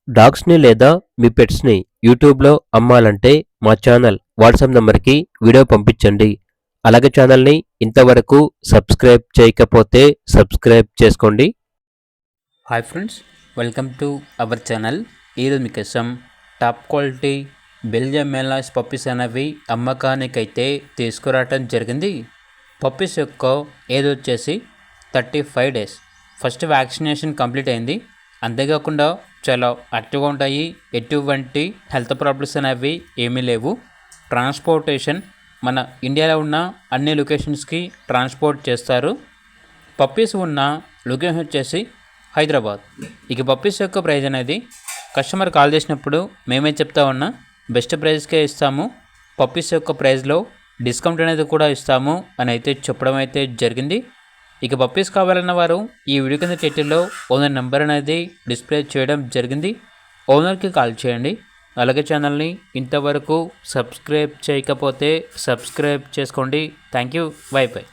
డాగ్స్‌ని లేదా మీ పెట్స్‌ని యూట్యూబ్‌లో అమ్మాలంటే మా ఛానల్ వాట్సాప్ నంబర్‌కి వీడియో పంపించండి. అలాగే ఛానల్‌ని ఇంతవరకు సబ్స్క్రైబ్ చేయకపోతే సబ్స్క్రైబ్ చేసుకోండి. Hi friends, welcome to our channel. ఈరోజు మీకోసం టాప్ క్వాలిటీ బెల్జియం మెలాస్ పప్పీస్ అనేవి అమ్మకానికైతే తీసుకురావటం జరిగింది. పప్పీస్ యొక్క ఏజ్ వచ్చేసి 35 డేస్. ఫస్ట్ వ్యాక్సినేషన్ కంప్లీట్ అయింది. అంతేకాకుండా చాలా యాక్టివ్గా ఉంటాయి. ఎటువంటి హెల్త్ ప్రాబ్లమ్స్ అనేవి ఏమీ లేవు. ట్రాన్స్పోర్టేషన్ మన ఇండియాలో ఉన్న అన్ని లొకేషన్స్కి ట్రాన్స్పోర్ట్ చేస్తారు. పప్పీస్ ఉన్న లొకేషన్ వచ్చేసి హైదరాబాద్. ఇక పప్పీస్ యొక్క ప్రైస్ అనేది కస్టమర్ కాల్ చేసినప్పుడు మేమే చెప్తా ఉన్నా బెస్ట్ ప్రైస్కే ఇస్తాము, పప్పీస్ యొక్క ప్రైస్లో డిస్కౌంట్ అనేది కూడా ఇస్తాము అని అయితే చెప్పడం అయితే జరిగింది. ఇక పప్పీస్ కావాలన్న వారు ఈ వీడియో కింద టైటిల్లో ఓనర్ నెంబర్ అనేది డిస్ప్లే చేయడం జరిగింది. ఓనర్కి కాల్ చేయండి. అలాగే ఛానల్ని ఇంతవరకు సబ్స్క్రైబ్ చేయకపోతే సబ్స్క్రైబ్ చేసుకోండి. Thank you. By by.